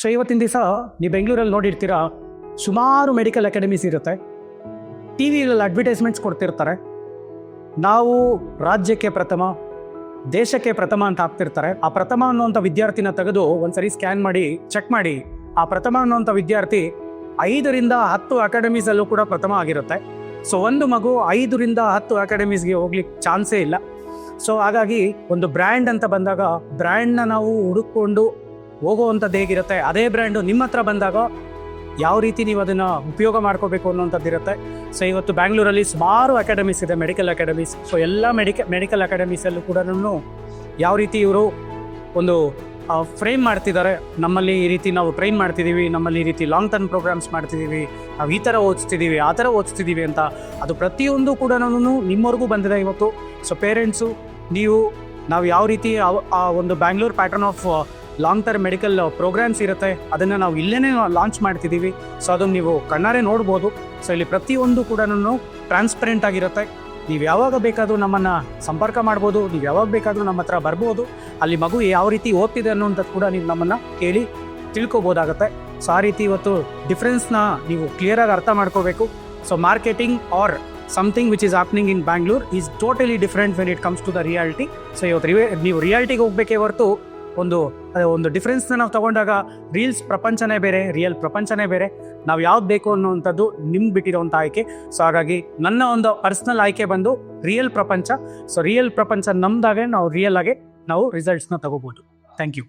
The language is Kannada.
ಸೊ ಇವತ್ತಿನ ದಿವಸ ನೀವು ಬೆಂಗಳೂರಲ್ಲಿ ನೋಡಿರ್ತೀರ, ಸುಮಾರು ಮೆಡಿಕಲ್ ಅಕಾಡೆಮೀಸ್ ಇರುತ್ತೆ. ಟಿ ವಿಗಳಲ್ಲಿ ಅಡ್ವರ್ಟೈಸ್ಮೆಂಟ್ಸ್ ಕೊಡ್ತಿರ್ತಾರೆ. ನಾವು ರಾಜ್ಯಕ್ಕೆ ಪ್ರಥಮ, ದೇಶಕ್ಕೆ ಪ್ರಥಮ ಅಂತ ಹಾಕ್ತಿರ್ತಾರೆ. ಆ ಪ್ರಥಮ ಅನ್ನುವಂಥ ವಿದ್ಯಾರ್ಥಿನ ತೆಗೆದು ಒಂದ್ಸರಿ ಸ್ಕ್ಯಾನ್ ಮಾಡಿ ಚೆಕ್ ಮಾಡಿ, ಆ ಪ್ರಥಮ ಅನ್ನುವಂಥ ವಿದ್ಯಾರ್ಥಿ 5ರಿಂದ 10 ಅಕಾಡೆಮೀಸಲ್ಲೂ ಕೂಡ ಪ್ರಥಮ ಆಗಿರುತ್ತೆ. ಸೊ ಒಂದು ಮಗು 5ರಿಂದ 10 ಅಕಾಡೆಮೀಸ್ಗೆ ಹೋಗ್ಲಿಕ್ಕೆ ಚಾನ್ಸೇ ಇಲ್ಲ. ಸೊ ಹಾಗಾಗಿ ಒಂದು ಬ್ರ್ಯಾಂಡ್ ಅಂತ ಬಂದಾಗ ಬ್ರ್ಯಾಂಡ್ನ ನಾವು ಹುಡುಕೊಂಡು ಹೋಗುವಂಥದ್ದು ಹೇಗಿರುತ್ತೆ, ಅದೇ ಬ್ರ್ಯಾಂಡು ನಿಮ್ಮ ಹತ್ರ ಬಂದಾಗ ಯಾವ ರೀತಿ ನೀವು ಅದನ್ನು ಉಪಯೋಗ ಮಾಡ್ಕೋಬೇಕು ಅನ್ನೋಂಥದ್ದು ಇರುತ್ತೆ. ಸೊ ಇವತ್ತು ಬ್ಯಾಂಗ್ಳೂರಲ್ಲಿ ಸುಮಾರು ಅಕಾಡೆಮೀಸ್ ಇದೆ, ಮೆಡಿಕಲ್ ಅಕಾಡೆಮೀಸ್. ಸೊ ಎಲ್ಲ ಮೆಡಿಕಲ್ ಅಕಾಡೆಮೀಸಲ್ಲೂ ಕೂಡ ಯಾವ ರೀತಿ ಇವರು ಒಂದು ಫ್ರೇಮ್ ಮಾಡ್ತಿದ್ದಾರೆ, ನಮ್ಮಲ್ಲಿ ಈ ರೀತಿ ನಾವು ಟ್ರೈನ್ ಮಾಡ್ತಿದ್ದೀವಿ, ನಮ್ಮಲ್ಲಿ ಈ ರೀತಿ ಲಾಂಗ್ ಟರ್ಮ್ ಪ್ರೋಗ್ರಾಮ್ಸ್ ಮಾಡ್ತಿದ್ದೀವಿ, ನಾವು ಈ ಥರ ಓದಿಸ್ತಿದ್ದೀವಿ, ಆ ಥರ ಓದಿಸ್ತಿದ್ದೀವಿ ಅಂತ, ಅದು ಪ್ರತಿಯೊಂದು ಕೂಡ ನಿಮ್ಮವರೆಗೂ ಬಂದಿದೆ ಇವತ್ತು. ಸೊ ಪೇರೆಂಟ್ಸು, ನಾವು ಯಾವ ರೀತಿ ಆ ಒಂದು Bangalore pattern of long term medical programs ಇರುತ್ತೆ, ಅದನ್ನು ನಾವು ಇಲ್ಲೇ ಲಾಂಚ್ ಮಾಡ್ತಿದ್ದೀವಿ. ಸೊ ಅದನ್ನು ನೀವು ಕಣ್ಣಾರೆ ನೋಡ್ಬೋದು. ಸೊ ಇಲ್ಲಿ ಪ್ರತಿಯೊಂದು ಕೂಡ ಟ್ರಾನ್ಸ್ಪರೆಂಟ್ ಆಗಿರುತ್ತೆ. ನೀವು ಯಾವಾಗ ಬೇಕಾದರೂ ನಮ್ಮನ್ನು ಸಂಪರ್ಕ ಮಾಡ್ಬೋದು, ನೀವು ಯಾವಾಗ ಬೇಕಾದರೂ ನಮ್ಮ ಹತ್ರ ಬರ್ಬೋದು. ಅಲ್ಲಿ ಮಗು ಯಾವ ರೀತಿ ಓದ್ತಿದೆ ಅನ್ನೋಂಥದ್ದು ಕೂಡ ನೀವು ನಮ್ಮನ್ನು ಕೇಳಿ ತಿಳ್ಕೊಬೋದಾಗತ್ತೆ. ಸೊ ಆ ರೀತಿ ಇವತ್ತು ಡಿಫ್ರೆನ್ಸ್ನ ನೀವು ಕ್ಲಿಯರಾಗಿ ಅರ್ಥ ಮಾಡ್ಕೋಬೇಕು. So marketing or something which is happening in Bangalore is totally different when it comes to the reality. So ಇವತ್ತು ನೀವು ರಿಯಾಲಿಟಿಗೆ ಹೋಗಬೇಕೇ ಹೊರತು ಒಂದು ಡಿಫ್ರೆನ್ಸ್ನ ನಾವು ತಗೊಂಡಾಗ ರೀಲ್ಸ್ ಪ್ರಪಂಚನೇ ಬೇರೆ, ರಿಯಲ್ ಪ್ರಪಂಚನೇ ಬೇರೆ. ನಾವು ಯಾವ್ದು ಬೇಕು ಅನ್ನುವಂಥದ್ದು ನಿಮ್ಗೆ ಬಿಟ್ಟಿರೋವಂಥ ಆಯ್ಕೆ. ಸೊ ಹಾಗಾಗಿ ನನ್ನ ಒಂದು ಪರ್ಸ್ನಲ್ ಆಯ್ಕೆ ಬಂದು ರಿಯಲ್ ಪ್ರಪಂಚ. ಸೊ ರಿಯಲ್ ಪ್ರಪಂಚ ನಮ್ದಾಗೆ ನಾವು ರಿಯಲ್ ಆಗಿ ನಾವು ರಿಸಲ್ಟ್ಸ್ನ ತಗೋಬೋದು. Thank you.